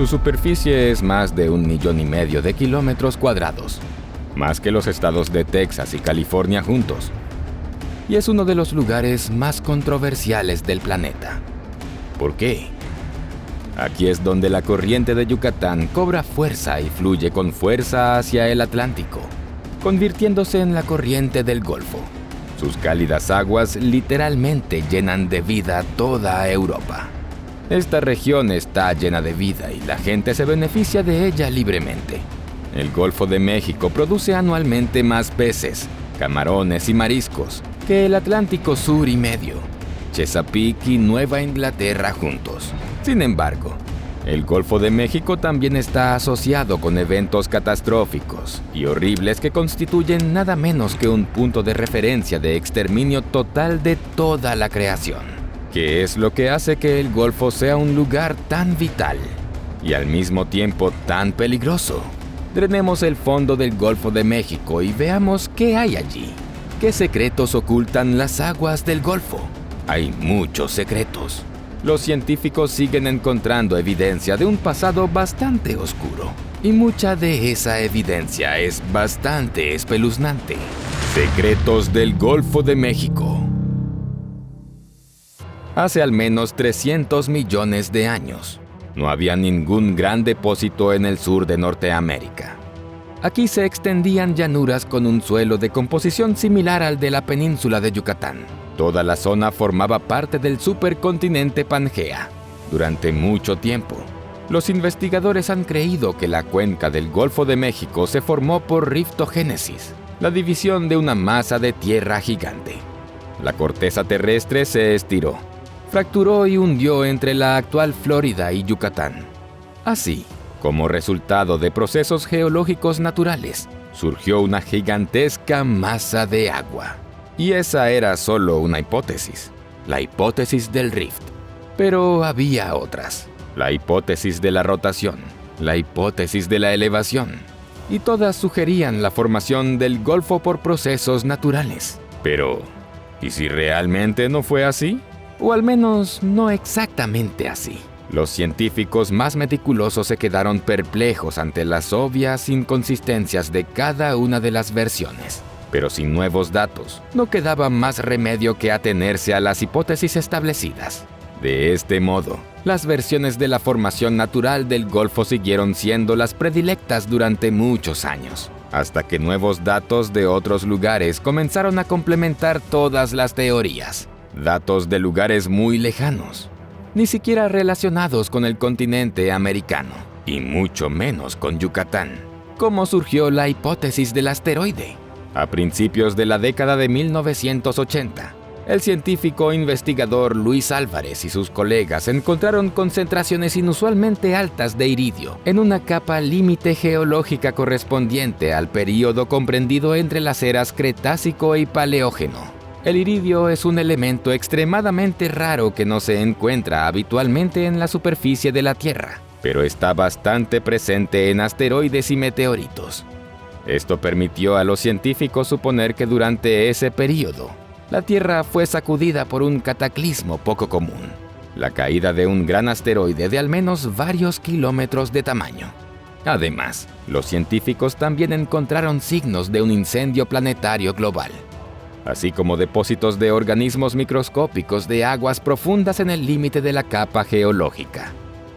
Su superficie es más de 1,5 millones de kilómetros cuadrados, más que los estados de Texas y California juntos. Y es uno de los lugares más controversiales del planeta. ¿Por qué? Aquí es donde la corriente de Yucatán cobra fuerza y fluye con fuerza hacia el Atlántico, convirtiéndose en la corriente del Golfo. Sus cálidas aguas literalmente llenan de vida toda Europa. Esta región está llena de vida y la gente se beneficia de ella libremente. El Golfo de México produce anualmente más peces, camarones y mariscos que el Atlántico Sur y Medio, Chesapeake y Nueva Inglaterra juntos. Sin embargo, el Golfo de México también está asociado con eventos catastróficos y horribles que constituyen nada menos que un punto de referencia de exterminio total de toda la creación. ¿Qué es lo que hace que el Golfo sea un lugar tan vital y al mismo tiempo tan peligroso? Drenemos el fondo del Golfo de México y veamos qué hay allí. ¿Qué secretos ocultan las aguas del Golfo? Hay muchos secretos. Los científicos siguen encontrando evidencia de un pasado bastante oscuro, y mucha de esa evidencia es bastante espeluznante. Secretos del Golfo de México. Hace al menos 300 millones de años, no había ningún gran depósito en el sur de Norteamérica. Aquí se extendían llanuras con un suelo de composición similar al de la península de Yucatán. Toda la zona formaba parte del supercontinente Pangea. Durante mucho tiempo, los investigadores han creído que la cuenca del Golfo de México se formó por riftogénesis, la división de una masa de tierra gigante. La corteza terrestre se estiró, fracturó y hundió entre la actual Florida y Yucatán. Así, como resultado de procesos geológicos naturales, surgió una gigantesca masa de agua. Y esa era solo una hipótesis, la hipótesis del rift. Pero había otras, la hipótesis de la rotación, la hipótesis de la elevación, y todas sugerían la formación del Golfo por procesos naturales. Pero, ¿y si realmente no fue así? O al menos no exactamente así. Los científicos más meticulosos se quedaron perplejos ante las obvias inconsistencias de cada una de las versiones. Pero sin nuevos datos, no quedaba más remedio que atenerse a las hipótesis establecidas. De este modo, las versiones de la formación natural del Golfo siguieron siendo las predilectas durante muchos años, hasta que nuevos datos de otros lugares comenzaron a complementar todas las teorías. Datos de lugares muy lejanos, ni siquiera relacionados con el continente americano, y mucho menos con Yucatán. ¿Cómo surgió la hipótesis del asteroide? A principios de la década de 1980, el científico investigador Luis Álvarez y sus colegas encontraron concentraciones inusualmente altas de iridio en una capa límite geológica correspondiente al período comprendido entre las eras Cretácico y Paleógeno. El iridio es un elemento extremadamente raro que no se encuentra habitualmente en la superficie de la Tierra, pero está bastante presente en asteroides y meteoritos. Esto permitió a los científicos suponer que durante ese período, la Tierra fue sacudida por un cataclismo poco común, la caída de un gran asteroide de al menos varios kilómetros de tamaño. Además, los científicos también encontraron signos de un incendio planetario global, así como depósitos de organismos microscópicos de aguas profundas en el límite de la capa geológica.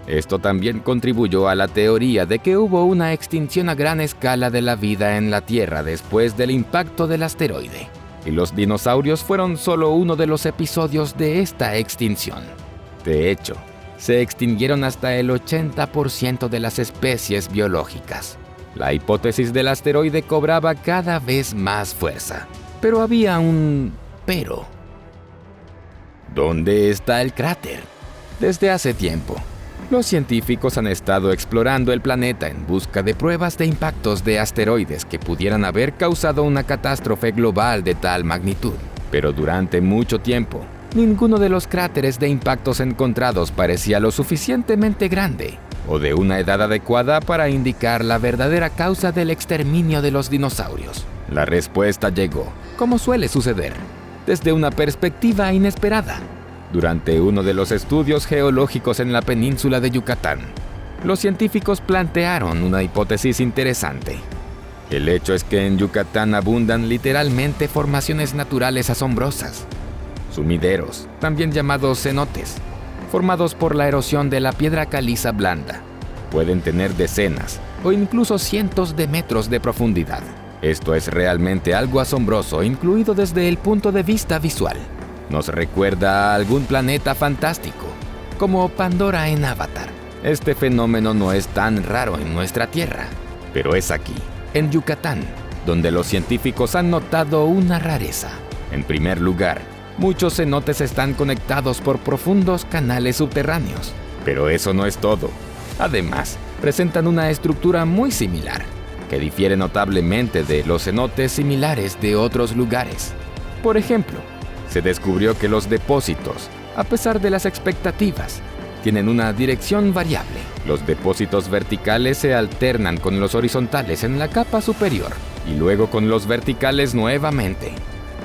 Esto también contribuyó a la teoría de que hubo una extinción a gran escala de la vida en la Tierra después del impacto del asteroide, y los dinosaurios fueron solo uno de los episodios de esta extinción. De hecho, se extinguieron hasta el 80% de las especies biológicas. La hipótesis del asteroide cobraba cada vez más fuerza, pero había un pero. ¿Dónde está el cráter? Desde hace tiempo, los científicos han estado explorando el planeta en busca de pruebas de impactos de asteroides que pudieran haber causado una catástrofe global de tal magnitud. Pero durante mucho tiempo, ninguno de los cráteres de impactos encontrados parecía lo suficientemente grande o de una edad adecuada para indicar la verdadera causa del exterminio de los dinosaurios. La respuesta llegó, como suele suceder, desde una perspectiva inesperada. Durante uno de los estudios geológicos en la península de Yucatán, los científicos plantearon una hipótesis interesante. El hecho es que en Yucatán abundan literalmente formaciones naturales asombrosas. Sumideros, también llamados cenotes, formados por la erosión de la piedra caliza blanda. Pueden tener decenas o incluso cientos de metros de profundidad. Esto es realmente algo asombroso, incluido desde el punto de vista visual. Nos recuerda a algún planeta fantástico, como Pandora en Avatar. Este fenómeno no es tan raro en nuestra Tierra, pero es aquí, en Yucatán, donde los científicos han notado una rareza. En primer lugar, muchos cenotes están conectados por profundos canales subterráneos. Pero eso no es todo. Además, presentan una estructura muy similar, que difiere notablemente de los cenotes similares de otros lugares. Por ejemplo, se descubrió que los depósitos, a pesar de las expectativas, tienen una dirección variable. Los depósitos verticales se alternan con los horizontales en la capa superior y luego con los verticales nuevamente.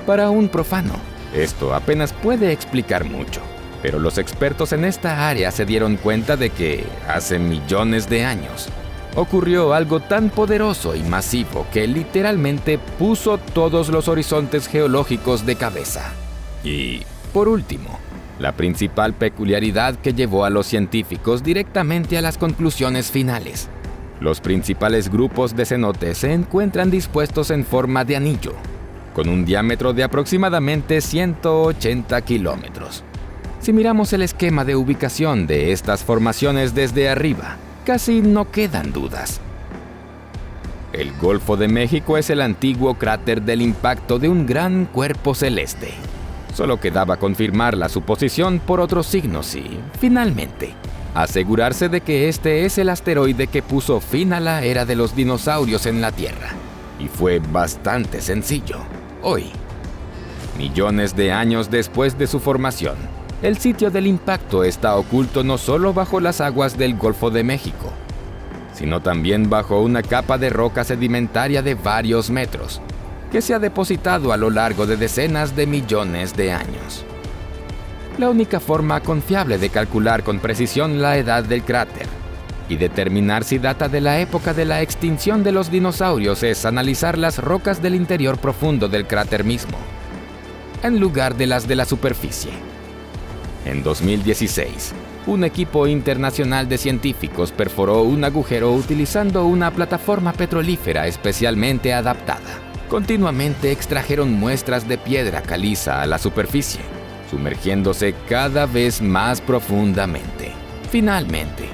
Para un profano, esto apenas puede explicar mucho, pero los expertos en esta área se dieron cuenta de que, hace millones de años, ocurrió algo tan poderoso y masivo que literalmente puso todos los horizontes geológicos de cabeza. Y, por último, la principal peculiaridad que llevó a los científicos directamente a las conclusiones finales. Los principales grupos de cenotes se encuentran dispuestos en forma de anillo, con un diámetro de aproximadamente 180 kilómetros. Si miramos el esquema de ubicación de estas formaciones desde arriba, casi no quedan dudas. El Golfo de México es el antiguo cráter del impacto de un gran cuerpo celeste. Solo quedaba confirmar la suposición por otros signos y, finalmente, asegurarse de que este es el asteroide que puso fin a la era de los dinosaurios en la Tierra. Y fue bastante sencillo. Hoy, millones de años después de su formación, el sitio del impacto está oculto no solo bajo las aguas del Golfo de México, sino también bajo una capa de roca sedimentaria de varios metros, que se ha depositado a lo largo de decenas de millones de años. La única forma confiable de calcular con precisión la edad del cráter y determinar si data de la época de la extinción de los dinosaurios es analizar las rocas del interior profundo del cráter mismo, en lugar de las de la superficie. En 2016, un equipo internacional de científicos perforó un agujero utilizando una plataforma petrolífera especialmente adaptada. Continuamente extrajeron muestras de piedra caliza a la superficie, sumergiéndose cada vez más profundamente. Finalmente,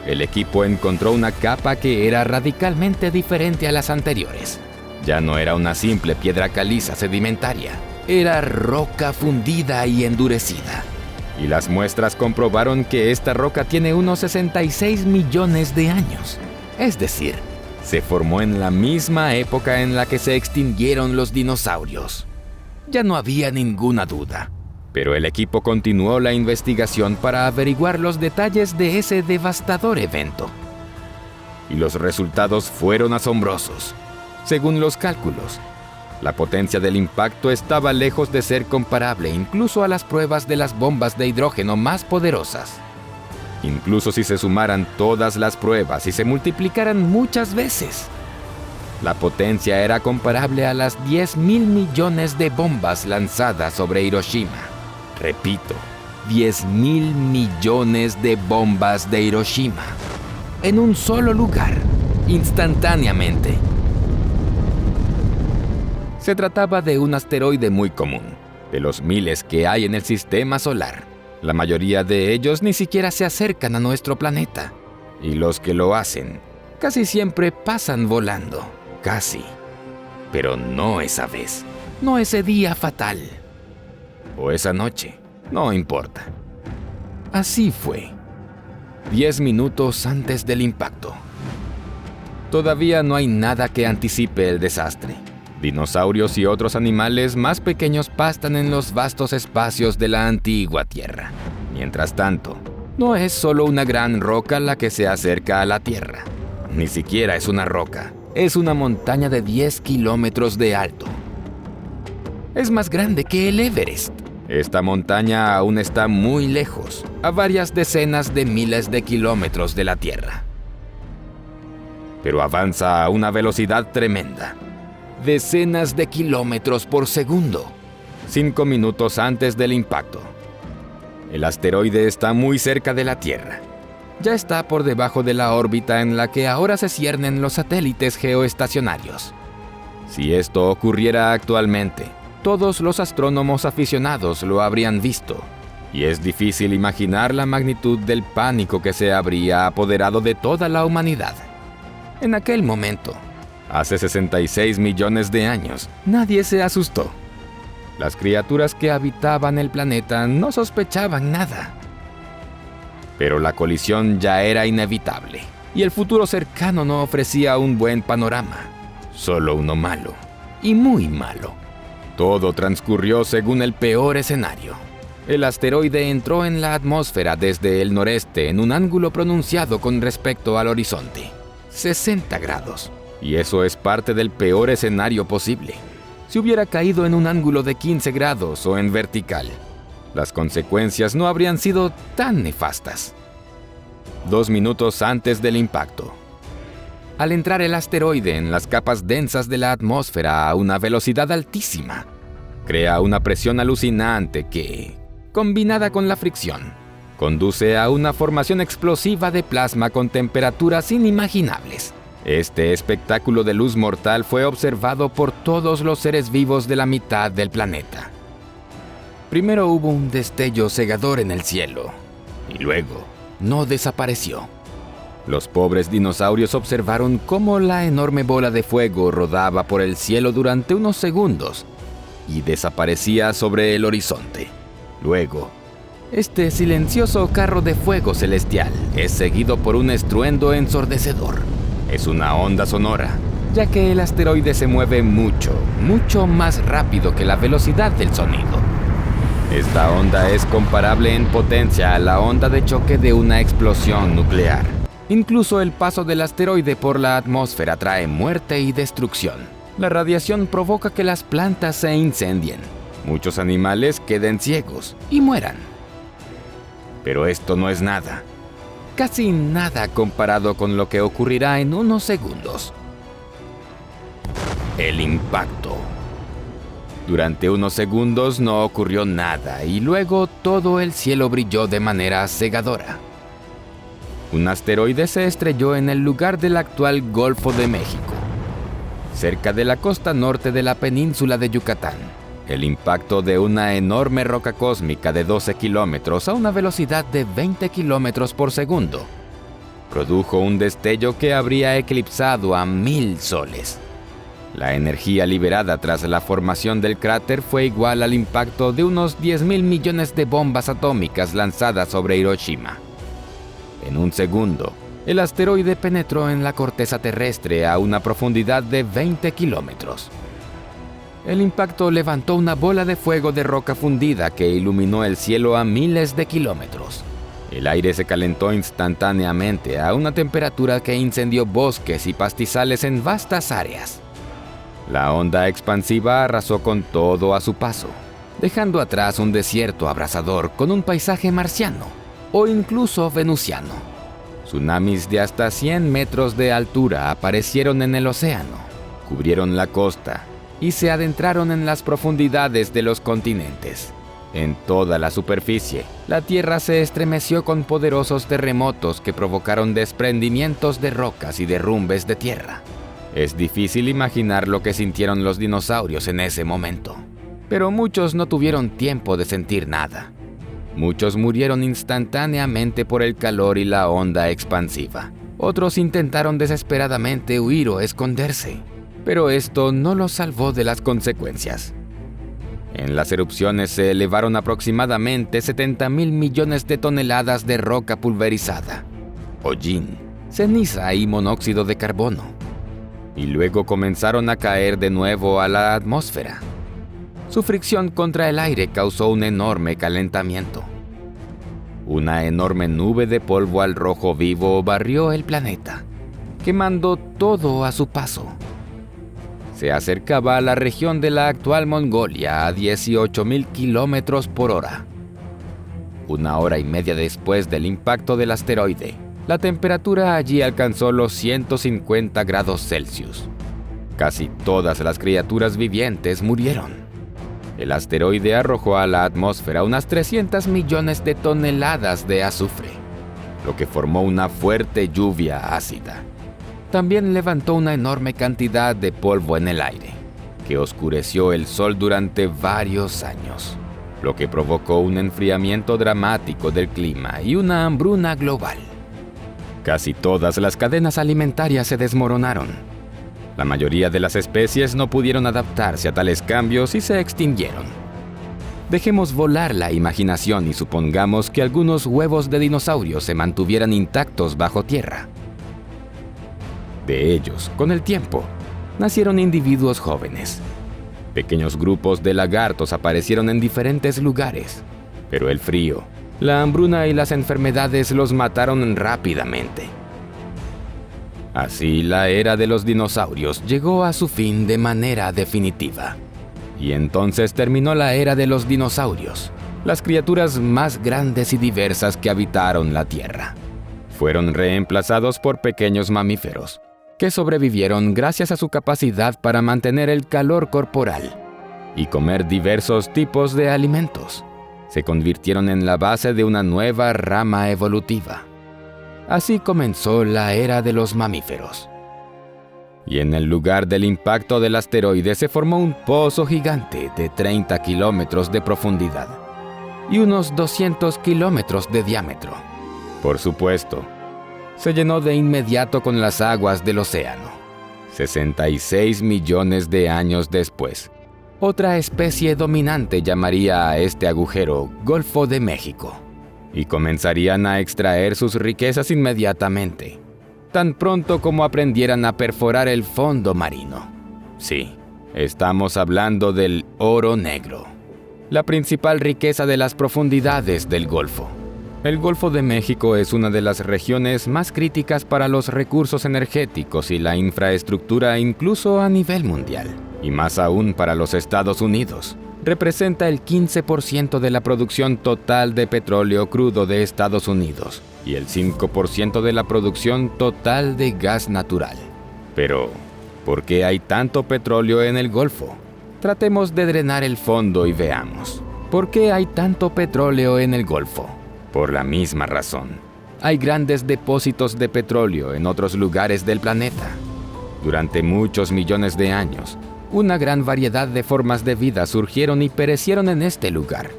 el equipo encontró una capa que era radicalmente diferente a las anteriores. Ya no era una simple piedra caliza sedimentaria, era roca fundida y endurecida. Y las muestras comprobaron que esta roca tiene unos 66 millones de años. Es decir, se formó en la misma época en la que se extinguieron los dinosaurios. Ya no había ninguna duda, pero el equipo continuó la investigación para averiguar los detalles de ese devastador evento. Y los resultados fueron asombrosos. Según los cálculos, la potencia del impacto estaba lejos de ser comparable incluso a las pruebas de las bombas de hidrógeno más poderosas. Incluso si se sumaran todas las pruebas y se multiplicaran muchas veces, la potencia era comparable a las 10.000 millones de bombas lanzadas sobre Hiroshima. Repito, 10.000 millones de bombas de Hiroshima, en un solo lugar, instantáneamente. Se trataba de un asteroide muy común, de los miles que hay en el sistema solar. La mayoría de ellos ni siquiera se acercan a nuestro planeta, y los que lo hacen casi siempre pasan volando, casi. Pero no esa vez, no ese día fatal, o esa noche, no importa. Así fue, 10 minutos antes del impacto. Todavía no hay nada que anticipe el desastre. Dinosaurios y otros animales más pequeños pastan en los vastos espacios de la antigua Tierra. Mientras tanto, no es solo una gran roca la que se acerca a la Tierra. Ni siquiera es una roca, es una montaña de 10 kilómetros de alto. Es más grande que el Everest. Esta montaña aún está muy lejos, a varias decenas de miles de kilómetros de la Tierra. pero avanza a una velocidad tremenda. Decenas de kilómetros por segundo. 5 minutos antes del impacto. El asteroide está muy cerca de la Tierra. Ya está por debajo de la órbita en la que ahora se ciernen los satélites geoestacionarios. Si esto ocurriera actualmente, todos los astrónomos aficionados lo habrían visto, y es difícil imaginar la magnitud del pánico que se habría apoderado de toda la humanidad. En aquel momento, hace 66 millones de años, nadie se asustó. Las criaturas que habitaban el planeta no sospechaban nada. Pero la colisión ya era inevitable, y el futuro cercano no ofrecía un buen panorama, solo uno malo, y muy malo. Todo transcurrió según el peor escenario. El asteroide entró en la atmósfera desde el noreste en un ángulo pronunciado con respecto al horizonte, 60 grados, y eso es parte del peor escenario posible. Si hubiera caído en un ángulo de 15 grados o en vertical, las consecuencias no habrían sido tan nefastas. 2 minutos antes del impacto. Al entrar el asteroide en las capas densas de la atmósfera a una velocidad altísima, crea una presión alucinante que, combinada con la fricción, conduce a una formación explosiva de plasma con temperaturas inimaginables. Este espectáculo de luz mortal fue observado por todos los seres vivos de la mitad del planeta. Primero hubo un destello cegador en el cielo, y luego no desapareció. Los pobres dinosaurios observaron cómo la enorme bola de fuego rodaba por el cielo durante unos segundos y desaparecía sobre el horizonte. Luego, este silencioso carro de fuego celestial es seguido por un estruendo ensordecedor. Es una onda sonora, ya que el asteroide se mueve mucho, mucho más rápido que la velocidad del sonido. Esta onda es comparable en potencia a la onda de choque de una explosión nuclear. Incluso el paso del asteroide por la atmósfera trae muerte y destrucción. La radiación provoca que las plantas se incendien, muchos animales queden ciegos y mueran. Pero esto no es nada. Casi nada comparado con lo que ocurrirá en unos segundos. El impacto. Durante unos segundos no ocurrió nada y luego todo el cielo brilló de manera cegadora. Un asteroide se estrelló en el lugar del actual Golfo de México, cerca de la costa norte de la península de Yucatán. El impacto de una enorme roca cósmica de 12 kilómetros a una velocidad de 20 kilómetros por segundo produjo un destello que habría eclipsado a 1000 soles. La energía liberada tras la formación del cráter fue igual al impacto de unos 10.000 millones de bombas atómicas lanzadas sobre Hiroshima. En un segundo, el asteroide penetró en la corteza terrestre a una profundidad de 20 kilómetros. El impacto levantó una bola de fuego de roca fundida que iluminó el cielo a miles de kilómetros. El aire se calentó instantáneamente a una temperatura que incendió bosques y pastizales en vastas áreas. La onda expansiva arrasó con todo a su paso, dejando atrás un desierto abrasador con un paisaje marciano o incluso venusiano. Tsunamis de hasta 100 metros de altura aparecieron en el océano, cubrieron la costa y se adentraron en las profundidades de los continentes. En toda la superficie, la Tierra se estremeció con poderosos terremotos que provocaron desprendimientos de rocas y derrumbes de tierra. Es difícil imaginar lo que sintieron los dinosaurios en ese momento, pero muchos no tuvieron tiempo de sentir nada. Muchos murieron instantáneamente por el calor y la onda expansiva. Otros intentaron desesperadamente huir o esconderse, pero esto no los salvó de las consecuencias. En las erupciones se elevaron aproximadamente 70.000 millones de toneladas de roca pulverizada, hollín, ceniza y monóxido de carbono, y luego comenzaron a caer de nuevo a la atmósfera. Su fricción contra el aire causó un enorme calentamiento. Una enorme nube de polvo al rojo vivo barrió el planeta, quemando todo a su paso. Se acercaba a la región de la actual Mongolia a 18.000 kilómetros por hora. 1 hora y media después del impacto del asteroide, la temperatura allí alcanzó los 150 grados Celsius. Casi todas las criaturas vivientes murieron. El asteroide arrojó a la atmósfera unas 300 millones de toneladas de azufre, lo que formó una fuerte lluvia ácida. También levantó una enorme cantidad de polvo en el aire, que oscureció el sol durante varios años, lo que provocó un enfriamiento dramático del clima y una hambruna global. Casi todas las cadenas alimentarias se desmoronaron. La mayoría de las especies no pudieron adaptarse a tales cambios y se extinguieron. Dejemos volar la imaginación y supongamos que algunos huevos de dinosaurios se mantuvieran intactos bajo tierra. De ellos, con el tiempo, nacieron individuos jóvenes. Pequeños grupos de lagartos aparecieron en diferentes lugares, pero el frío, la hambruna y las enfermedades los mataron rápidamente. Así, la era de los dinosaurios llegó a su fin de manera definitiva. Y entonces terminó la era de los dinosaurios, las criaturas más grandes y diversas que habitaron la Tierra. Fueron reemplazados por pequeños mamíferos, que sobrevivieron gracias a su capacidad para mantener el calor corporal y comer diversos tipos de alimentos. Se convirtieron en la base de una nueva rama evolutiva. Así comenzó la era de los mamíferos. Y en el lugar del impacto del asteroide se formó un pozo gigante de 30 kilómetros de profundidad y unos 200 kilómetros de diámetro. Por supuesto, se llenó de inmediato con las aguas del océano. 66 millones de años después, otra especie dominante llamaría a este agujero Golfo de México, y comenzarían a extraer sus riquezas inmediatamente, tan pronto como aprendieran a perforar el fondo marino. Sí, estamos hablando del oro negro, la principal riqueza de las profundidades del Golfo. El Golfo de México es una de las regiones más críticas para los recursos energéticos y la infraestructura incluso a nivel mundial, y más aún para los Estados Unidos. Representa el 15% de la producción total de petróleo crudo de Estados Unidos y el 5% de la producción total de gas natural. Pero, ¿por qué hay tanto petróleo en el Golfo? Tratemos de drenar el fondo y veamos. ¿Por qué hay tanto petróleo en el Golfo? Por la misma razón. Hay grandes depósitos de petróleo en otros lugares del planeta. Durante muchos millones de años, una gran variedad de formas de vida surgieron y perecieron en este lugar.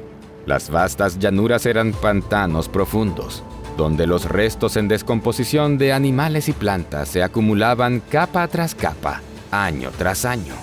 Las vastas llanuras eran pantanos profundos, donde los restos en descomposición de animales y plantas se acumulaban capa tras capa, año tras año.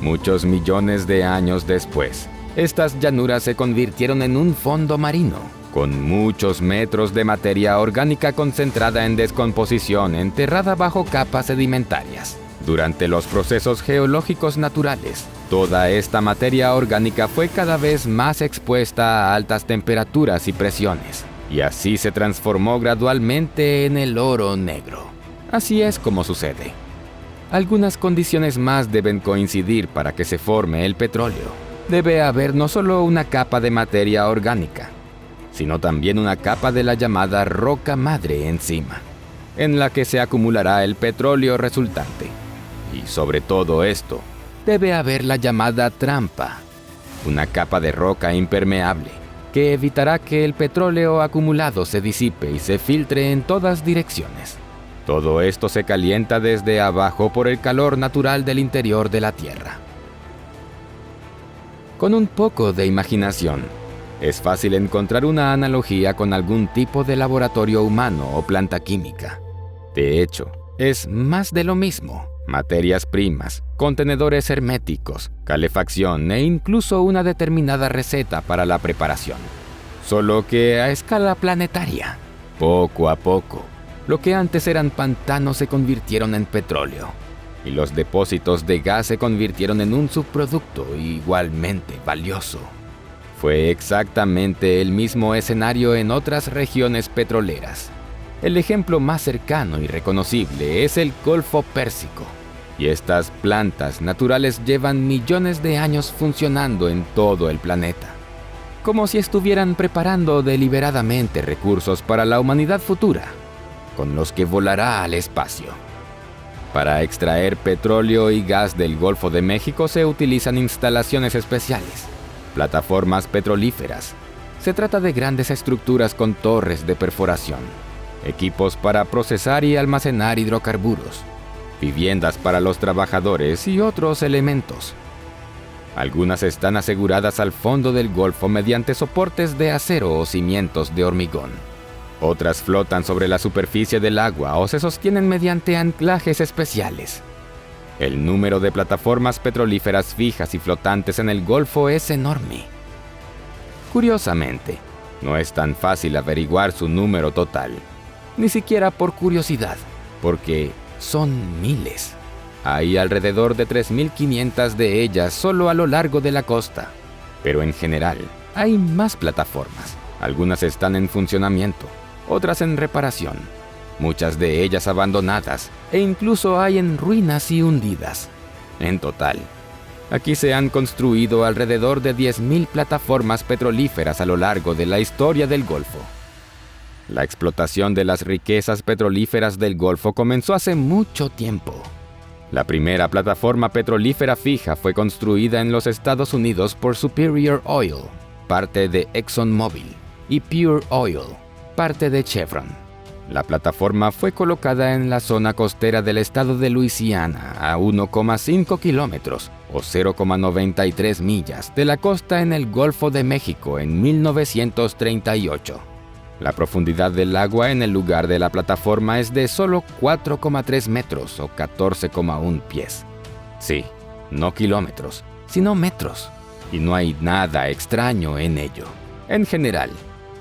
Muchos millones de años después, estas llanuras se convirtieron en un fondo marino, con muchos metros de materia orgánica concentrada en descomposición enterrada bajo capas sedimentarias. Durante los procesos geológicos naturales, toda esta materia orgánica fue cada vez más expuesta a altas temperaturas y presiones, y así se transformó gradualmente en el oro negro. Así es como sucede. Algunas condiciones más deben coincidir para que se forme el petróleo. Debe haber no solo una capa de materia orgánica, sino también una capa de la llamada roca madre encima, en la que se acumulará el petróleo resultante. Y sobre todo esto, debe haber la llamada trampa, una capa de roca impermeable que evitará que el petróleo acumulado se disipe y se filtre en todas direcciones. Todo esto se calienta desde abajo por el calor natural del interior de la Tierra. Con un poco de imaginación, es fácil encontrar una analogía con algún tipo de laboratorio humano o planta química. De hecho, es más de lo mismo. Materias primas, contenedores herméticos, calefacción e incluso una determinada receta para la preparación. Solo que a escala planetaria. Poco a poco, lo que antes eran pantanos se convirtieron en petróleo, y los depósitos de gas se convirtieron en un subproducto igualmente valioso. Fue exactamente el mismo escenario en otras regiones petroleras. El ejemplo más cercano y reconocible es el Golfo Pérsico, y estas plantas naturales llevan millones de años funcionando en todo el planeta, como si estuvieran preparando deliberadamente recursos para la humanidad futura. con los que volará al espacio. Para extraer petróleo y gas del Golfo de México se utilizan instalaciones especiales, plataformas petrolíferas. Se trata de grandes estructuras con torres de perforación, equipos para procesar y almacenar hidrocarburos, viviendas para los trabajadores y otros elementos. Algunas están aseguradas al fondo del Golfo mediante soportes de acero o cimientos de hormigón. Otras flotan sobre la superficie del agua o se sostienen mediante anclajes especiales. El número de plataformas petrolíferas fijas y flotantes en el Golfo es enorme. Curiosamente, no es tan fácil averiguar su número total, ni siquiera por curiosidad, porque son miles. Hay alrededor de 3.500 de ellas solo a lo largo de la costa, pero en general hay más plataformas. Algunas están en funcionamiento, otras en reparación, muchas de ellas abandonadas e incluso hay en ruinas y hundidas. En total, aquí se han construido alrededor de 10.000 plataformas petrolíferas a lo largo de la historia del Golfo. La explotación de las riquezas petrolíferas del Golfo comenzó hace mucho tiempo. La primera plataforma petrolífera fija fue construida en los Estados Unidos por Superior Oil, parte de ExxonMobil, y Pure Oil, parte de Chevron. La plataforma fue colocada en la zona costera del estado de Luisiana, a 1,5 kilómetros o 0,93 millas de la costa en el Golfo de México en 1938. La profundidad del agua en el lugar de la plataforma es de solo 4,3 metros o 14,1 pies. Sí, no kilómetros, sino metros. Y no hay nada extraño en ello. En general,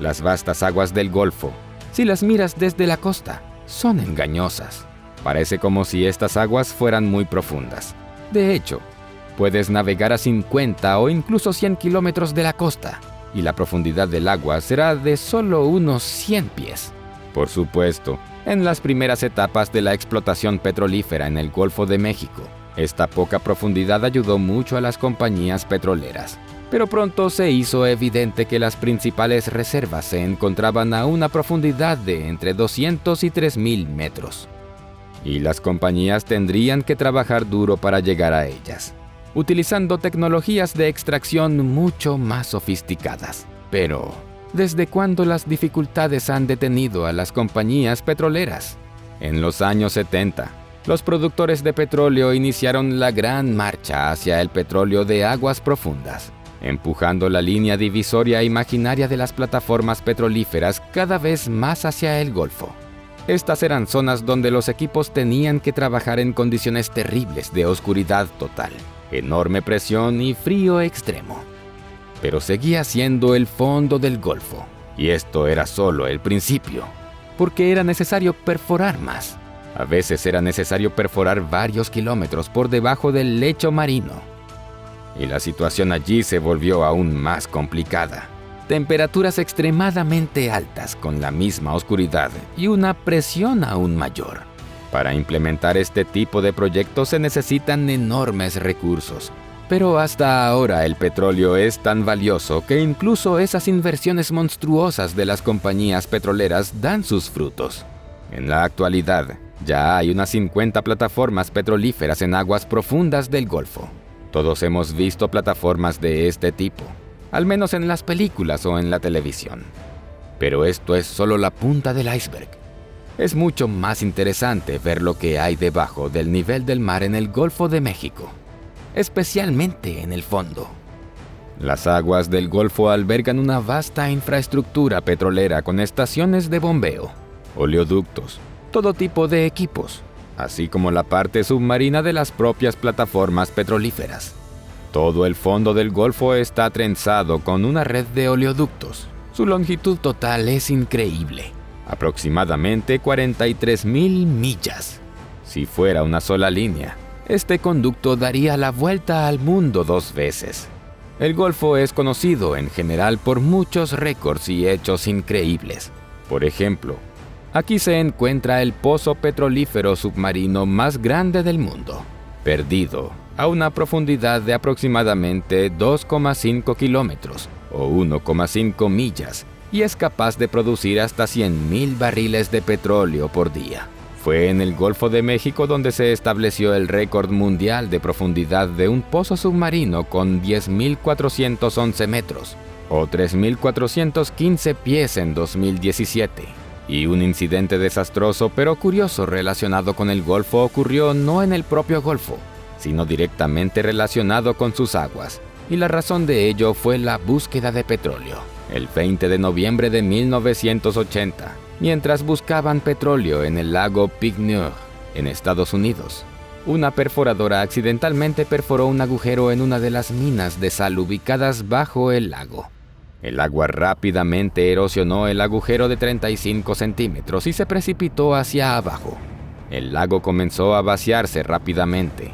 las vastas aguas del Golfo, si las miras desde la costa, son engañosas. Parece como si estas aguas fueran muy profundas. De hecho, puedes navegar a 50 o incluso 100 kilómetros de la costa, y la profundidad del agua será de solo unos 100 pies. Por supuesto, en las primeras etapas de la explotación petrolífera en el Golfo de México, esta poca profundidad ayudó mucho a las compañías petroleras. Pero pronto se hizo evidente que las principales reservas se encontraban a una profundidad de entre 200 y 3.000 metros. Y las compañías tendrían que trabajar duro para llegar a ellas, utilizando tecnologías de extracción mucho más sofisticadas. Pero, ¿desde cuándo las dificultades han detenido a las compañías petroleras? En los años 70, los productores de petróleo iniciaron la gran marcha hacia el petróleo de aguas profundas, empujando la línea divisoria imaginaria de las plataformas petrolíferas cada vez más hacia el Golfo. Estas eran zonas donde los equipos tenían que trabajar en condiciones terribles de oscuridad total, enorme presión y frío extremo. Pero seguía siendo el fondo del Golfo, y esto era solo el principio, porque era necesario perforar más. A veces era necesario perforar varios kilómetros por debajo del lecho marino. Y la situación allí se volvió aún más complicada. Temperaturas extremadamente altas con la misma oscuridad y una presión aún mayor. Para implementar este tipo de proyectos se necesitan enormes recursos. Pero hasta ahora el petróleo es tan valioso que incluso esas inversiones monstruosas de las compañías petroleras dan sus frutos. En la actualidad, ya hay unas 50 plataformas petrolíferas en aguas profundas del Golfo. Todos hemos visto plataformas de este tipo, al menos en las películas o en la televisión. Pero esto es solo la punta del iceberg. Es mucho más interesante ver lo que hay debajo del nivel del mar en el Golfo de México, especialmente en el fondo. Las aguas del Golfo albergan una vasta infraestructura petrolera con estaciones de bombeo, oleoductos, todo tipo de equipos, así como la parte submarina de las propias plataformas petrolíferas. Todo el fondo del Golfo está trenzado con una red de oleoductos. Su longitud total es increíble, aproximadamente 43.000 millas. Si fuera una sola línea, este conducto daría la vuelta al mundo 2 veces. El Golfo es conocido en general por muchos récords y hechos increíbles. Por ejemplo, aquí se encuentra el pozo petrolífero submarino más grande del mundo, perdido a una profundidad de aproximadamente 2,5 kilómetros o 1,5 millas y es capaz de producir hasta 100,000 barriles de petróleo por día. Fue en el Golfo de México donde se estableció el récord mundial de profundidad de un pozo submarino con 10.411 metros, o 3.415 pies en 2017. Y un incidente desastroso pero curioso relacionado con el Golfo ocurrió no en el propio Golfo, sino directamente relacionado con sus aguas, y la razón de ello fue la búsqueda de petróleo. El 20 de noviembre de 1980, mientras buscaban petróleo en el lago Pig-Neur, en Estados Unidos, una perforadora accidentalmente perforó un agujero en una de las minas de sal ubicadas bajo el lago. El agua rápidamente erosionó el agujero de 35 centímetros y se precipitó hacia abajo. El lago comenzó a vaciarse rápidamente.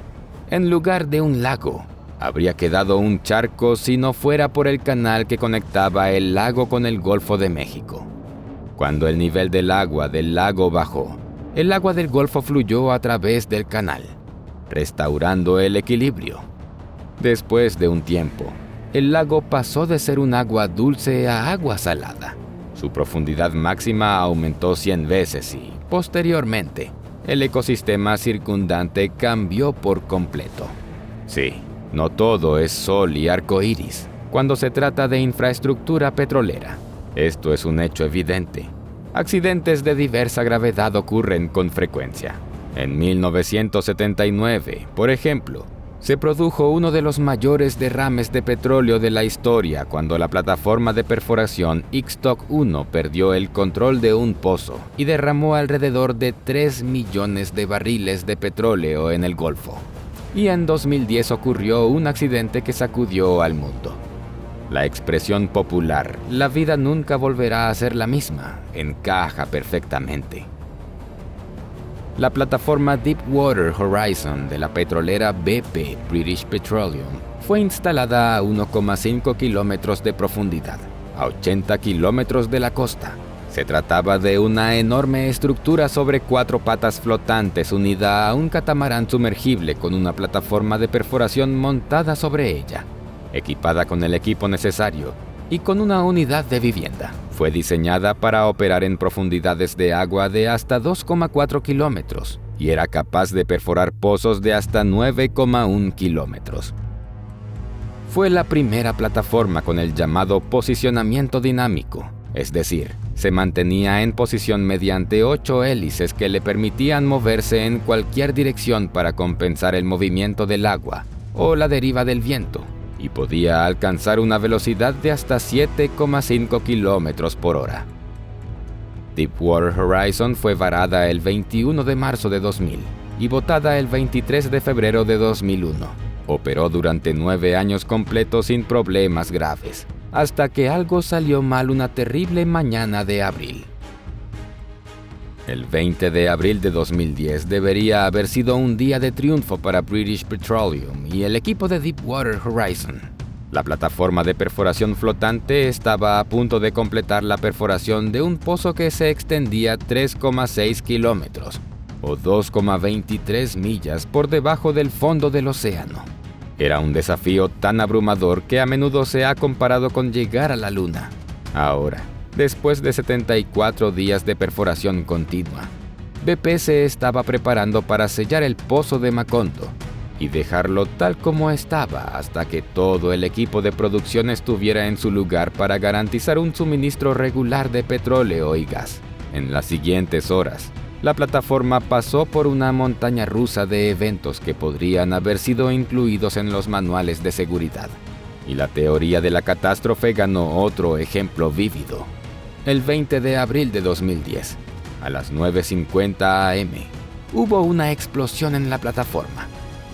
En lugar de un lago, habría quedado un charco si no fuera por el canal que conectaba el lago con el Golfo de México. Cuando el nivel del agua del lago bajó, el agua del Golfo fluyó a través del canal, restaurando el equilibrio. Después de un tiempo, el lago pasó de ser un agua dulce a agua salada. Su profundidad máxima aumentó 100 veces y, posteriormente, el ecosistema circundante cambió por completo. Sí, no todo es sol y arco iris cuando se trata de infraestructura petrolera. Esto es un hecho evidente. Accidentes de diversa gravedad ocurren con frecuencia. En 1979, por ejemplo, se produjo uno de los mayores derrames de petróleo de la historia cuando la plataforma de perforación Ixtoc 1 perdió el control de un pozo y derramó alrededor de 3 millones de barriles de petróleo en el Golfo. Y en 2010 ocurrió un accidente que sacudió al mundo. La expresión popular, la vida nunca volverá a ser la misma, encaja perfectamente. La plataforma Deepwater Horizon de la petrolera BP British Petroleum fue instalada a 1,5 kilómetros de profundidad, a 80 kilómetros de la costa. Se trataba de una enorme estructura sobre 4 patas flotantes unida a un catamarán sumergible con una plataforma de perforación montada sobre ella, equipada con el equipo necesario y con una unidad de vivienda. Fue diseñada para operar en profundidades de agua de hasta 2,4 kilómetros y era capaz de perforar pozos de hasta 9,1 kilómetros. Fue la primera plataforma con el llamado posicionamiento dinámico, es decir, se mantenía en posición mediante 8 hélices que le permitían moverse en cualquier dirección para compensar el movimiento del agua o la deriva del viento, y podía alcanzar una velocidad de hasta 7,5 kilómetros por hora. Deepwater Horizon fue varada el 21 de marzo de 2000 y botada el 23 de febrero de 2001. Operó durante 9 años completos sin problemas graves, hasta que algo salió mal una terrible mañana de abril. El 20 de abril de 2010 debería haber sido un día de triunfo para British Petroleum y el equipo de Deepwater Horizon. La plataforma de perforación flotante estaba a punto de completar la perforación de un pozo que se extendía 3,6 kilómetros, o 2,23 millas por debajo del fondo del océano. Era un desafío tan abrumador que a menudo se ha comparado con llegar a la Luna. Ahora, después de 74 días de perforación continua, BP se estaba preparando para sellar el pozo de Macondo y dejarlo tal como estaba hasta que todo el equipo de producción estuviera en su lugar para garantizar un suministro regular de petróleo y gas. En las siguientes horas, la plataforma pasó por una montaña rusa de eventos que podrían haber sido incluidos en los manuales de seguridad. Y la teoría de la catástrofe ganó otro ejemplo vívido. El 20 de abril de 2010, a las 9:50 am, hubo una explosión en la plataforma,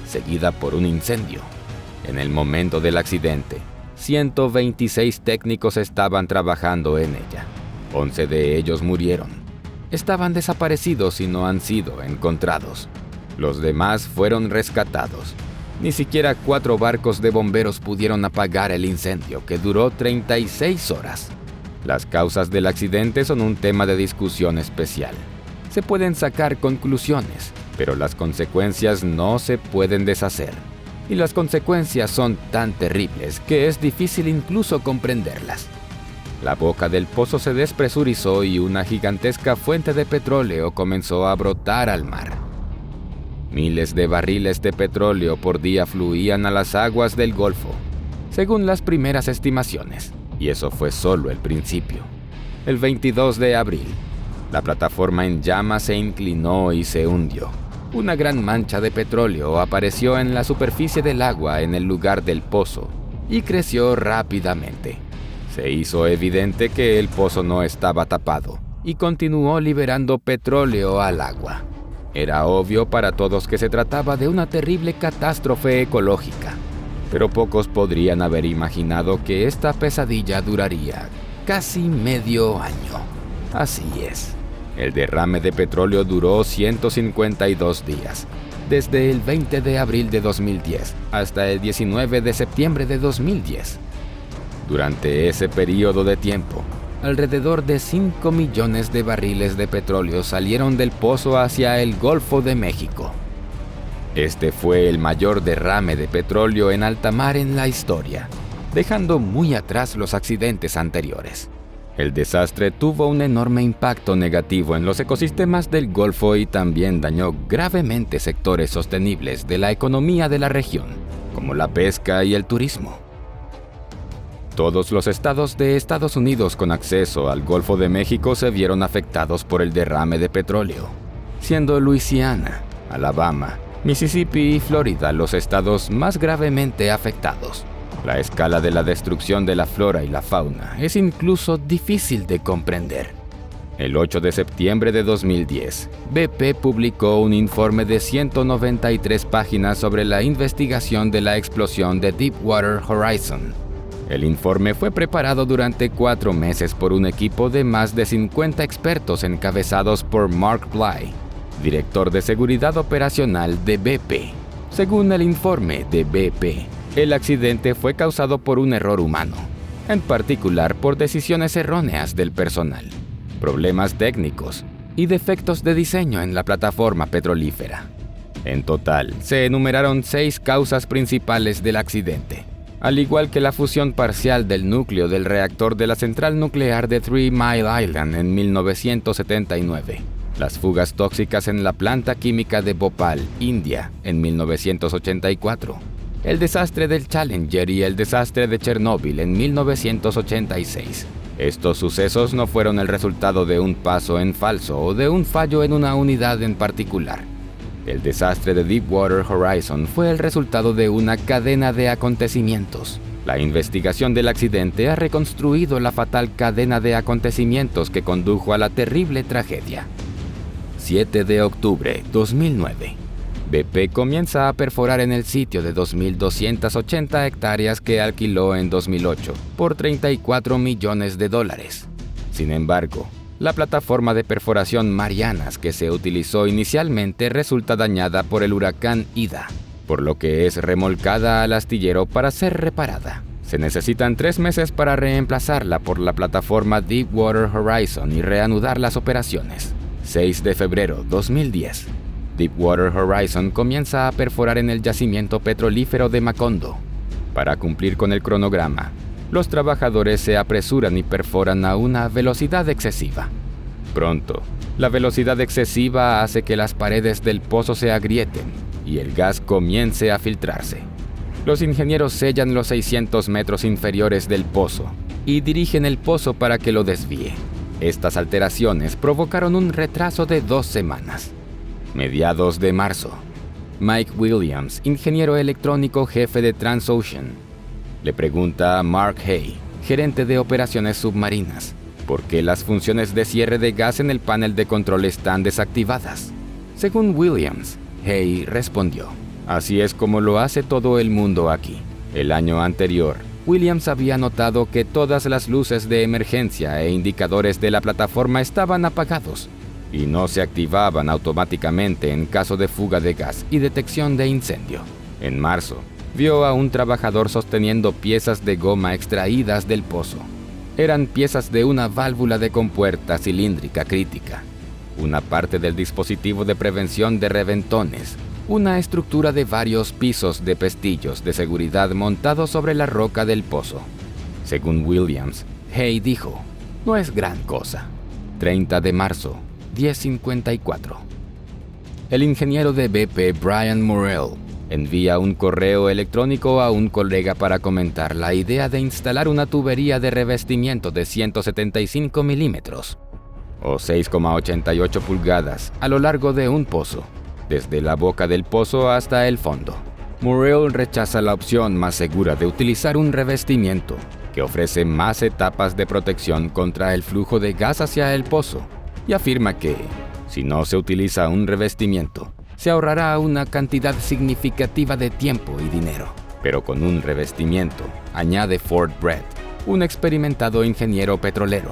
seguida por un incendio. En el momento del accidente, 126 técnicos estaban trabajando en ella. 11 de ellos murieron. Estaban desaparecidos y no han sido encontrados. Los demás fueron rescatados. Ni siquiera 4 barcos de bomberos pudieron apagar el incendio, que duró 36 horas. Las causas del accidente son un tema de discusión especial. Se pueden sacar conclusiones, pero las consecuencias no se pueden deshacer. Y las consecuencias son tan terribles que es difícil incluso comprenderlas. La boca del pozo se despresurizó y una gigantesca fuente de petróleo comenzó a brotar al mar. Miles de barriles de petróleo por día fluían a las aguas del Golfo, según las primeras estimaciones, y eso fue solo el principio. El 22 de abril, la plataforma en llamas se inclinó y se hundió. Una gran mancha de petróleo apareció en la superficie del agua en el lugar del pozo y creció rápidamente. Se hizo evidente que el pozo no estaba tapado y continuó liberando petróleo al agua. Era obvio para todos que se trataba de una terrible catástrofe ecológica, pero pocos podrían haber imaginado que esta pesadilla duraría casi medio año. Así es. El derrame de petróleo duró 152 días, desde el 20 de abril de 2010 hasta el 19 de septiembre de 2010. Durante ese periodo de tiempo, alrededor de 5 millones de barriles de petróleo salieron del pozo hacia el Golfo de México. Este fue el mayor derrame de petróleo en alta mar en la historia, dejando muy atrás los accidentes anteriores. El desastre tuvo un enorme impacto negativo en los ecosistemas del Golfo y también dañó gravemente sectores sostenibles de la economía de la región, como la pesca y el turismo. Todos los estados de Estados Unidos con acceso al Golfo de México se vieron afectados por el derrame de petróleo, siendo Luisiana, Alabama, Mississippi y Florida los estados más gravemente afectados. La escala de la destrucción de la flora y la fauna es incluso difícil de comprender. El 8 de septiembre de 2010, BP publicó un informe de 193 páginas sobre la investigación de la explosión de Deepwater Horizon. El informe fue preparado durante 4 meses por un equipo de más de 50 expertos encabezados por Mark Bly, director de seguridad operacional de BP. Según el informe de BP, el accidente fue causado por un error humano, en particular por decisiones erróneas del personal, problemas técnicos y defectos de diseño en la plataforma petrolífera. En total, se enumeraron 6 causas principales del accidente, al igual que la fusión parcial del núcleo del reactor de la central nuclear de Three Mile Island en 1979, las fugas tóxicas en la planta química de Bhopal, India, en 1984, el desastre del Challenger y el desastre de Chernóbil en 1986. Estos sucesos no fueron el resultado de un paso en falso o de un fallo en una unidad en particular. El desastre de Deepwater Horizon fue el resultado de una cadena de acontecimientos. La investigación del accidente ha reconstruido la fatal cadena de acontecimientos que condujo a la terrible tragedia. 7 de octubre 2009. BP comienza a perforar en el sitio de 2.280 hectáreas que alquiló en 2008 por $34 millones. Sin embargo, la plataforma de perforación Marianas que se utilizó inicialmente resulta dañada por el huracán Ida, por lo que es remolcada al astillero para ser reparada. Se necesitan 3 meses para reemplazarla por la plataforma Deepwater Horizon y reanudar las operaciones. 6 de febrero 2010. Deepwater Horizon comienza a perforar en el yacimiento petrolífero de Macondo. Para cumplir con el cronograma, los trabajadores se apresuran y perforan a una velocidad excesiva. Pronto, la velocidad excesiva hace que las paredes del pozo se agrieten y el gas comience a filtrarse. Los ingenieros sellan los 600 metros inferiores del pozo y dirigen el pozo para que lo desvíe. Estas alteraciones provocaron un retraso de 2 semanas. Mediados de marzo, Mike Williams, ingeniero electrónico jefe de Transocean, le pregunta a Mark Hay, gerente de operaciones submarinas, por qué las funciones de cierre de gas en el panel de control están desactivadas. Según Williams, Hay respondió: "Así es como lo hace todo el mundo aquí". El año anterior, Williams había notado que todas las luces de emergencia e indicadores de la plataforma estaban apagados y no se activaban automáticamente en caso de fuga de gas y detección de incendio. En marzo, vio a un trabajador sosteniendo piezas de goma extraídas del pozo. Eran piezas de una válvula de compuerta cilíndrica crítica, una parte del dispositivo de prevención de reventones, una estructura de varios pisos de pestillos de seguridad montados sobre la roca del pozo. Según Williams, Hay dijo, no es gran cosa. 30 de marzo, 10:54. El ingeniero de BP, Brian Morrell, envía un correo electrónico a un colega para comentar la idea de instalar una tubería de revestimiento de 175 milímetros, o 6,88 pulgadas, a lo largo de un pozo, desde la boca del pozo hasta el fondo. Morrell rechaza la opción más segura de utilizar un revestimiento que ofrece más etapas de protección contra el flujo de gas hacia el pozo, y afirma que, si no se utiliza un revestimiento, se ahorrará una cantidad significativa de tiempo y dinero. Pero con un revestimiento, añade Ford Brett, un experimentado ingeniero petrolero,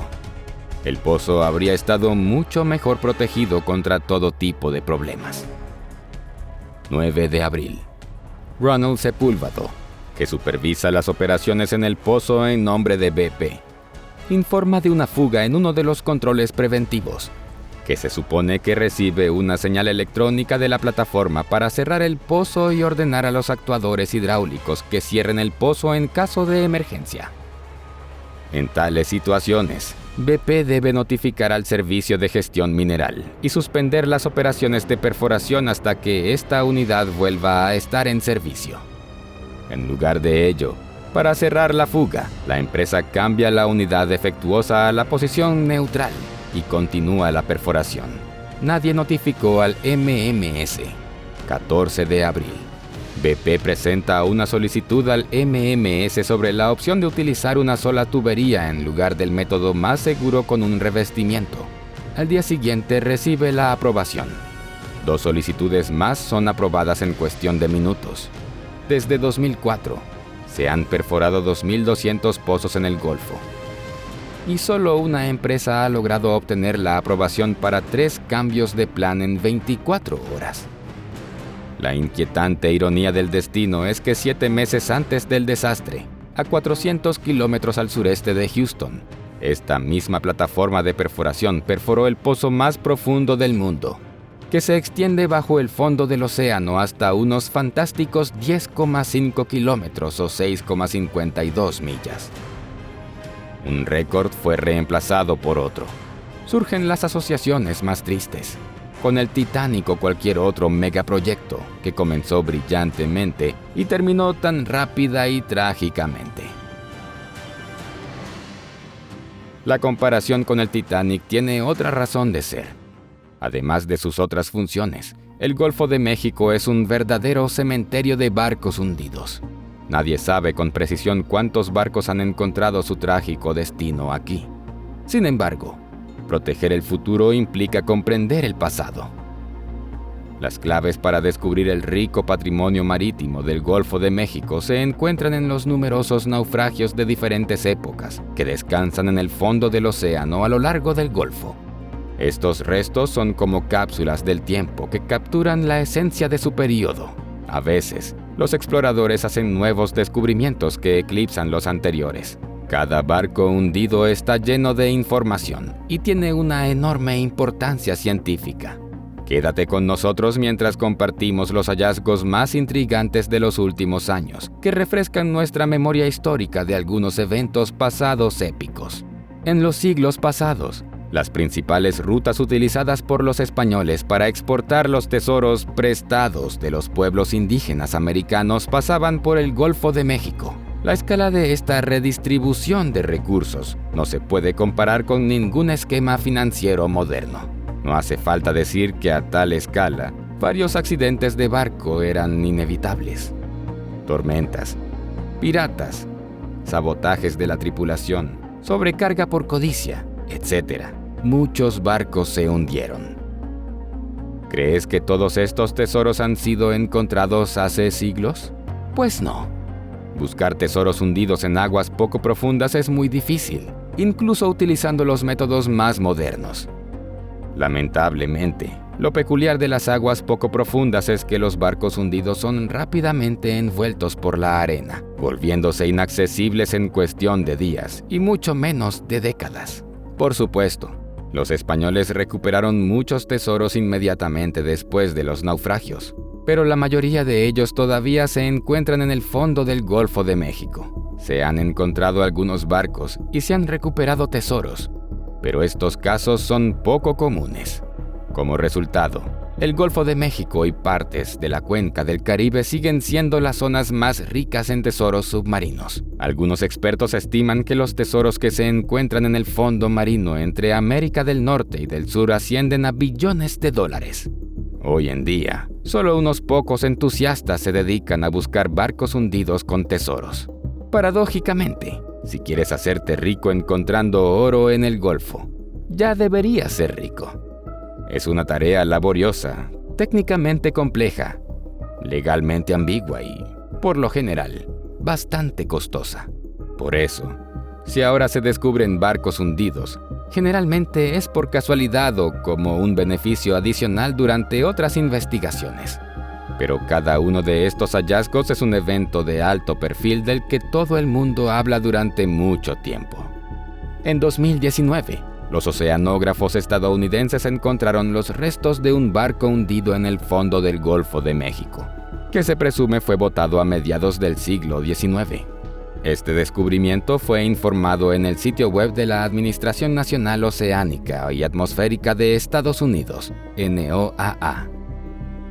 el pozo habría estado mucho mejor protegido contra todo tipo de problemas. 9 de abril. Ronald Sepúlveda, que supervisa las operaciones en el pozo en nombre de BP, informa de una fuga en uno de los controles preventivos, que se supone que recibe una señal electrónica de la plataforma para cerrar el pozo y ordenar a los actuadores hidráulicos que cierren el pozo en caso de emergencia. En tales situaciones, BP debe notificar al Servicio de Gestión Mineral y suspender las operaciones de perforación hasta que esta unidad vuelva a estar en servicio. En lugar de ello, para cerrar la fuga, la empresa cambia la unidad defectuosa a la posición neutral y continúa la perforación. Nadie notificó al MMS. 14 de abril. BP presenta una solicitud al MMS sobre la opción de utilizar una sola tubería en lugar del método más seguro con un revestimiento. Al día siguiente recibe la aprobación. 2 solicitudes más son aprobadas en cuestión de minutos. Desde 2004, se han perforado 2.200 pozos en el Golfo. Y solo una empresa ha logrado obtener la aprobación para 3 cambios de plan en 24 horas. La inquietante ironía del destino es que 7 meses antes del desastre, a 400 kilómetros al sureste de Houston, esta misma plataforma de perforación perforó el pozo más profundo del mundo, que se extiende bajo el fondo del océano hasta unos fantásticos 10,5 kilómetros o 6,52 millas. Un récord fue reemplazado por otro. Surgen las asociaciones más tristes. Con el Titanic o cualquier otro megaproyecto que comenzó brillantemente y terminó tan rápida y trágicamente. La comparación con el Titanic tiene otra razón de ser. Además de sus otras funciones, el Golfo de México es un verdadero cementerio de barcos hundidos. Nadie sabe con precisión cuántos barcos han encontrado su trágico destino aquí. Sin embargo, proteger el futuro implica comprender el pasado. Las claves para descubrir el rico patrimonio marítimo del Golfo de México se encuentran en los numerosos naufragios de diferentes épocas que descansan en el fondo del océano a lo largo del Golfo. Estos restos son como cápsulas del tiempo que capturan la esencia de su período. A veces, los exploradores hacen nuevos descubrimientos que eclipsan los anteriores. Cada barco hundido está lleno de información y tiene una enorme importancia científica. Quédate con nosotros mientras compartimos los hallazgos más intrigantes de los últimos años, que refrescan nuestra memoria histórica de algunos eventos pasados épicos. En los siglos pasados, las principales rutas utilizadas por los españoles para exportar los tesoros prestados de los pueblos indígenas americanos pasaban por el Golfo de México. La escala de esta redistribución de recursos no se puede comparar con ningún esquema financiero moderno. No hace falta decir que a tal escala, varios accidentes de barco eran inevitables. Tormentas, piratas, sabotajes de la tripulación, sobrecarga por codicia, etc. Muchos barcos se hundieron. ¿Crees que todos estos tesoros han sido encontrados hace siglos? Pues no. Buscar tesoros hundidos en aguas poco profundas es muy difícil, incluso utilizando los métodos más modernos. Lamentablemente, lo peculiar de las aguas poco profundas es que los barcos hundidos son rápidamente envueltos por la arena, volviéndose inaccesibles en cuestión de días y mucho menos de décadas. Por supuesto, los españoles recuperaron muchos tesoros inmediatamente después de los naufragios, pero la mayoría de ellos todavía se encuentran en el fondo del Golfo de México. Se han encontrado algunos barcos y se han recuperado tesoros, pero estos casos son poco comunes. Como resultado, el Golfo de México y partes de la cuenca del Caribe siguen siendo las zonas más ricas en tesoros submarinos. Algunos expertos estiman que los tesoros que se encuentran en el fondo marino entre América del Norte y del Sur ascienden a billones de dólares. Hoy en día, solo unos pocos entusiastas se dedican a buscar barcos hundidos con tesoros. Paradójicamente, si quieres hacerte rico encontrando oro en el Golfo, ya deberías ser rico. Es una tarea laboriosa, técnicamente compleja, legalmente ambigua y, por lo general, bastante costosa. Por eso, si ahora se descubren barcos hundidos, generalmente es por casualidad o como un beneficio adicional durante otras investigaciones. Pero cada uno de estos hallazgos es un evento de alto perfil del que todo el mundo habla durante mucho tiempo. En 2019, los oceanógrafos estadounidenses encontraron los restos de un barco hundido en el fondo del Golfo de México, que se presume fue botado a mediados del siglo XIX. Este descubrimiento fue informado en el sitio web de la Administración Nacional Oceánica y Atmosférica de Estados Unidos, NOAA.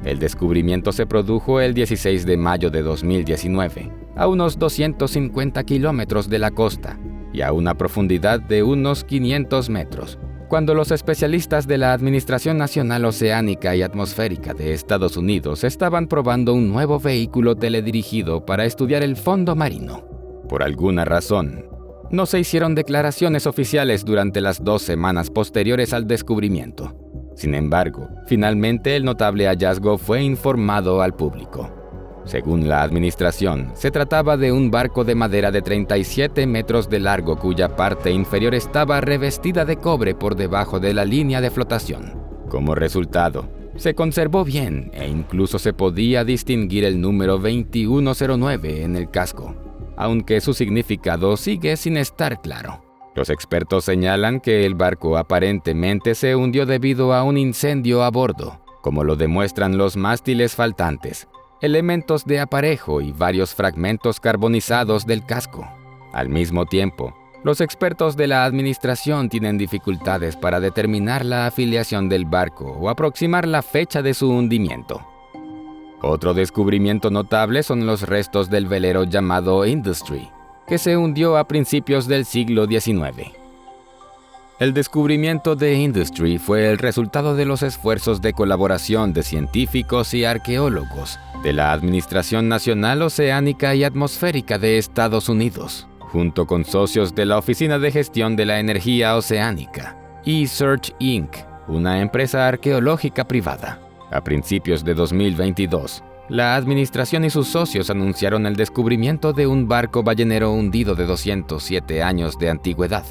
El descubrimiento se produjo el 16 de mayo de 2019, a unos 250 kilómetros de la costa y a una profundidad de unos 500 metros, cuando los especialistas de la Administración Nacional Oceánica y Atmosférica de Estados Unidos estaban probando un nuevo vehículo teledirigido para estudiar el fondo marino. Por alguna razón, no se hicieron declaraciones oficiales durante las 2 semanas posteriores al descubrimiento. Sin embargo, finalmente el notable hallazgo fue informado al público. Según la administración, se trataba de un barco de madera de 37 metros de largo cuya parte inferior estaba revestida de cobre por debajo de la línea de flotación. Como resultado, se conservó bien e incluso se podía distinguir el número 2109 en el casco, aunque su significado sigue sin estar claro. Los expertos señalan que el barco aparentemente se hundió debido a un incendio a bordo, como lo demuestran los mástiles faltantes, elementos de aparejo y varios fragmentos carbonizados del casco. Al mismo tiempo, los expertos de la administración tienen dificultades para determinar la afiliación del barco o aproximar la fecha de su hundimiento. Otro descubrimiento notable son los restos del velero llamado Industry, que se hundió a principios del siglo XIX. El descubrimiento de Industry fue el resultado de los esfuerzos de colaboración de científicos y arqueólogos de la Administración Nacional Oceánica y Atmosférica de Estados Unidos, junto con socios de la Oficina de Gestión de la Energía Oceánica y Search Inc., una empresa arqueológica privada. A principios de 2022, la administración y sus socios anunciaron el descubrimiento de un barco ballenero hundido de 207 años de antigüedad.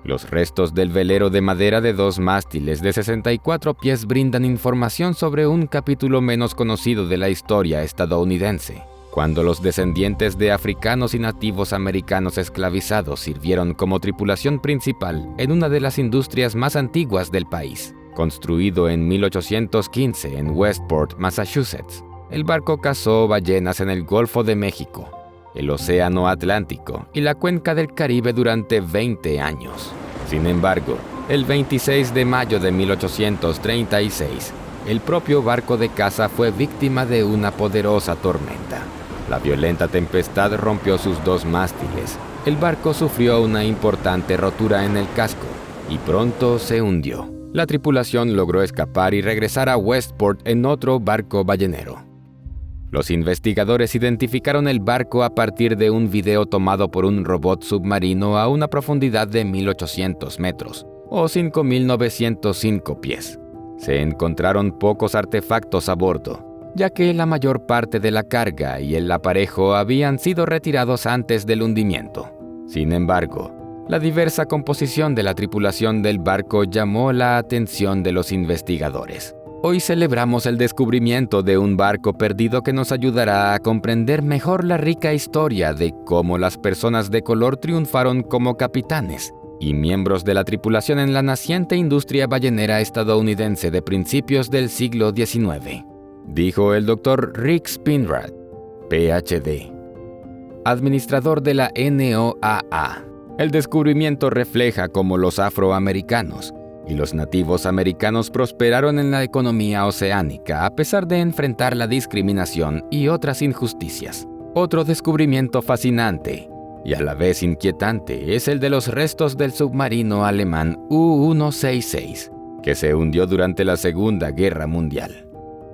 Los restos del velero de madera de 2 mástiles de 64 pies brindan información sobre un capítulo menos conocido de la historia estadounidense, cuando los descendientes de africanos y nativos americanos esclavizados sirvieron como tripulación principal en una de las industrias más antiguas del país. Construido en 1815 en Westport, Massachusetts, el barco cazó ballenas en el Golfo de México, el Océano Atlántico y la cuenca del Caribe durante 20 años. Sin embargo, el 26 de mayo de 1836, el propio barco de caza fue víctima de una poderosa tormenta. La violenta tempestad rompió sus 2 mástiles. El barco sufrió una importante rotura en el casco y pronto se hundió. La tripulación logró escapar y regresar a Westport en otro barco ballenero. Los investigadores identificaron el barco a partir de un video tomado por un robot submarino a una profundidad de 1.800 metros, o 5.905 pies. Se encontraron pocos artefactos a bordo, ya que la mayor parte de la carga y el aparejo habían sido retirados antes del hundimiento. Sin embargo, la diversa composición de la tripulación del barco llamó la atención de los investigadores. Hoy celebramos el descubrimiento de un barco perdido que nos ayudará a comprender mejor la rica historia de cómo las personas de color triunfaron como capitanes y miembros de la tripulación en la naciente industria ballenera estadounidense de principios del siglo XIX, dijo el Dr. Rick Spinrad, Ph.D. administrador de la NOAA. El descubrimiento refleja cómo los afroamericanos y los nativos americanos prosperaron en la economía oceánica a pesar de enfrentar la discriminación y otras injusticias. Otro descubrimiento fascinante y a la vez inquietante es el de los restos del submarino alemán U-166, que se hundió durante la Segunda Guerra Mundial.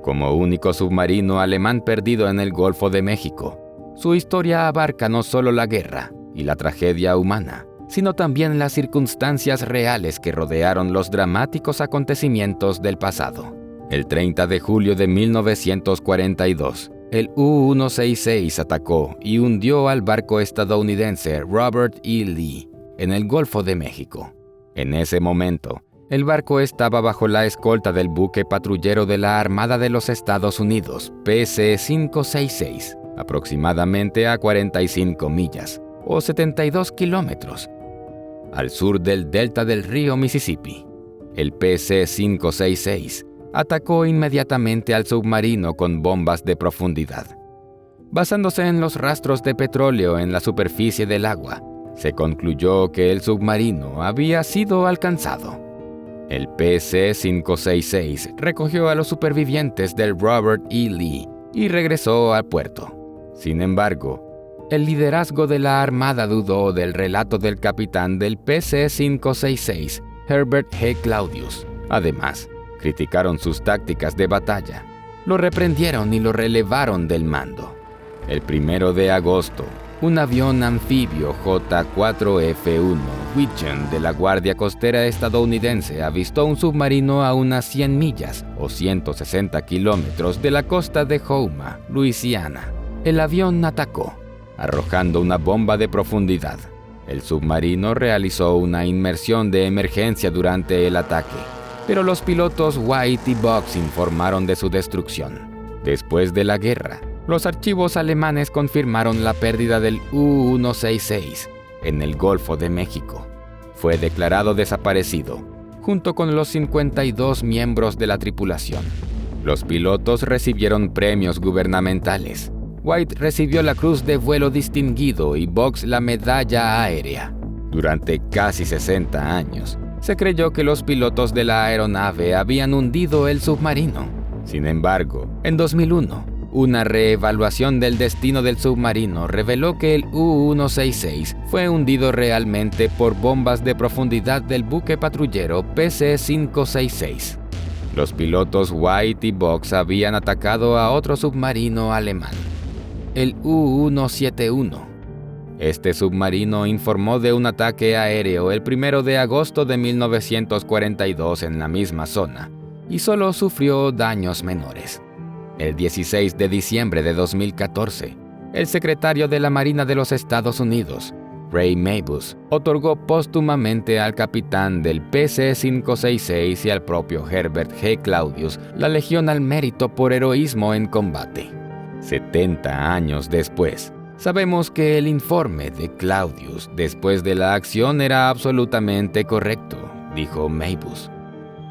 Como único submarino alemán perdido en el Golfo de México, su historia abarca no solo la guerra y la tragedia humana, sino también las circunstancias reales que rodearon los dramáticos acontecimientos del pasado. El 30 de julio de 1942, el U-166 atacó y hundió al barco estadounidense Robert E. Lee en el Golfo de México. En ese momento, el barco estaba bajo la escolta del buque patrullero de la Armada de los Estados Unidos, PC-566, aproximadamente a 45 millas, o 72 kilómetros, al sur del delta del río Mississippi. El PC-566 atacó inmediatamente al submarino con bombas de profundidad. Basándose en los rastros de petróleo en la superficie del agua, se concluyó que el submarino había sido alcanzado. El PC-566 recogió a los supervivientes del Robert E. Lee y regresó al puerto. Sin embargo, el liderazgo de la Armada dudó del relato del capitán del PC-566, Herbert G. Claudius. Además, criticaron sus tácticas de batalla, lo reprendieron y lo relevaron del mando. El 1 de agosto, un avión anfibio J-4F-1 Widgeon de la Guardia Costera estadounidense avistó un submarino a unas 100 millas o 160 kilómetros de la costa de Houma, Luisiana. El avión atacó, arrojando una bomba de profundidad. El submarino realizó una inmersión de emergencia durante el ataque, pero los pilotos White y Boggs informaron de su destrucción. Después de la guerra, los archivos alemanes confirmaron la pérdida del U-166 en el Golfo de México. Fue declarado desaparecido, junto con los 52 miembros de la tripulación. Los pilotos recibieron premios gubernamentales. White recibió la Cruz de Vuelo Distinguido y Boggs la Medalla Aérea. Durante casi 60 años, se creyó que los pilotos de la aeronave habían hundido el submarino. Sin embargo, en 2001, una reevaluación del destino del submarino reveló que el U-166 fue hundido realmente por bombas de profundidad del buque patrullero PC-566. Los pilotos White y Boggs habían atacado a otro submarino alemán, el U-171. Este submarino informó de un ataque aéreo el 1 de agosto de 1942 en la misma zona y solo sufrió daños menores. El 16 de diciembre de 2014, el secretario de la Marina de los Estados Unidos, Ray Mabus, otorgó póstumamente al capitán del PC-566 y al propio Herbert G. Claudius la Legión al Mérito por heroísmo en combate. 70 años después, sabemos que el informe de Claudius después de la acción era absolutamente correcto, dijo Mabus.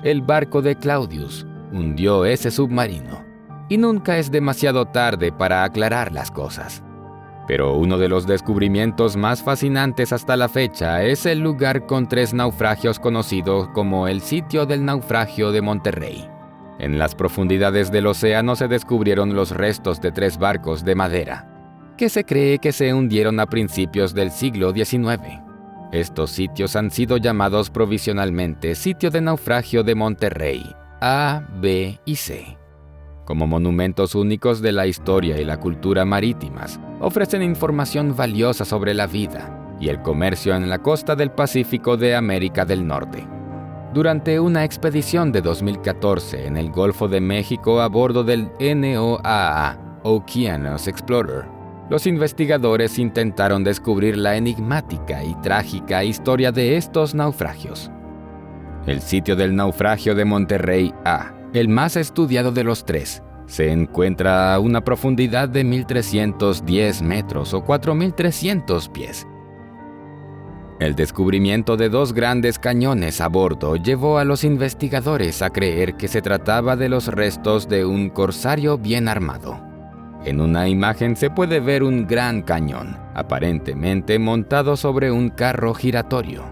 El barco de Claudius hundió ese submarino, y nunca es demasiado tarde para aclarar las cosas. Pero uno de los descubrimientos más fascinantes hasta la fecha es el lugar con 3 naufragios conocido como el sitio del naufragio de Monterrey. En las profundidades del océano se descubrieron los restos de 3 barcos de madera, que se cree que se hundieron a principios del siglo XIX. Estos sitios han sido llamados provisionalmente Sitio de Naufragio de Monterrey, A, B y C. Como monumentos únicos de la historia y la cultura marítimas, ofrecen información valiosa sobre la vida y el comercio en la costa del Pacífico de América del Norte. Durante una expedición de 2014 en el Golfo de México a bordo del NOAA Oceanus Explorer, los investigadores intentaron descubrir la enigmática y trágica historia de estos naufragios. El sitio del naufragio de Monterrey A, el más estudiado de los 3, se encuentra a una profundidad de 1.310 metros o 4.300 pies. El descubrimiento de 2 grandes cañones a bordo llevó a los investigadores a creer que se trataba de los restos de un corsario bien armado. En una imagen se puede ver un gran cañón, aparentemente montado sobre un carro giratorio.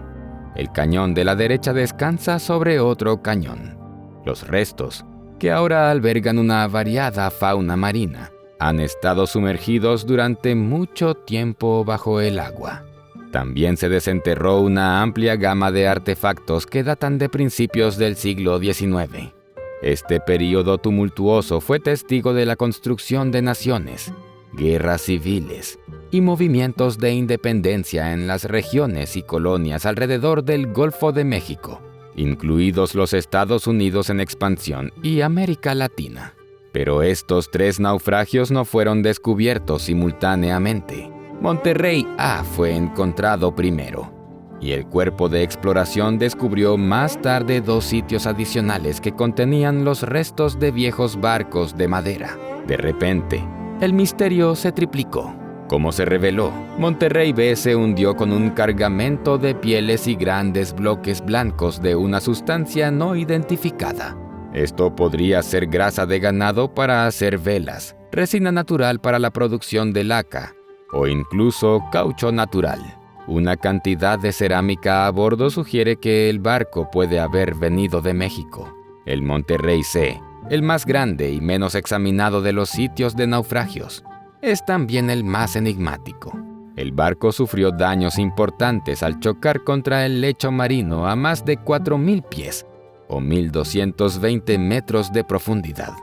El cañón de la derecha descansa sobre otro cañón. Los restos, que ahora albergan una variada fauna marina, han estado sumergidos durante mucho tiempo bajo el agua. También se desenterró una amplia gama de artefactos que datan de principios del siglo XIX. Este período tumultuoso fue testigo de la construcción de naciones, guerras civiles y movimientos de independencia en las regiones y colonias alrededor del Golfo de México, incluidos los Estados Unidos en expansión y América Latina. Pero estos 3 naufragios no fueron descubiertos simultáneamente. Monterrey A fue encontrado primero, y el cuerpo de exploración descubrió más tarde 2 sitios adicionales que contenían los restos de viejos barcos de madera. De repente, el misterio se triplicó. Como se reveló, Monterrey B se hundió con un cargamento de pieles y grandes bloques blancos de una sustancia no identificada. Esto podría ser grasa de ganado para hacer velas, resina natural para la producción de laca, o incluso caucho natural. Una cantidad de cerámica a bordo sugiere que el barco puede haber venido de México. El Monterrey C, el más grande y menos examinado de los sitios de naufragios, es también el más enigmático. El barco sufrió daños importantes al chocar contra el lecho marino a más de 4.000 pies, o 1.220 metros de profundidad.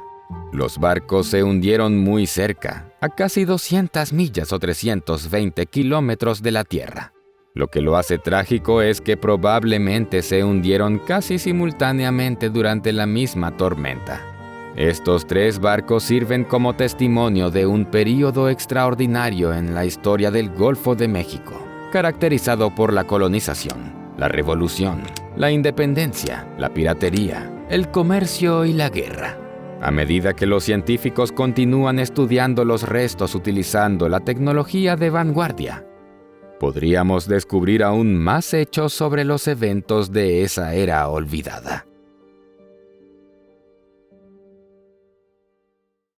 Los barcos se hundieron muy cerca, a casi 200 millas o 320 kilómetros de la tierra. Lo que lo hace trágico es que probablemente se hundieron casi simultáneamente durante la misma tormenta. Estos 3 barcos sirven como testimonio de un período extraordinario en la historia del Golfo de México, caracterizado por la colonización, la revolución, la independencia, la piratería, el comercio y la guerra. A medida que los científicos continúan estudiando los restos utilizando la tecnología de vanguardia, podríamos descubrir aún más hechos sobre los eventos de esa era olvidada.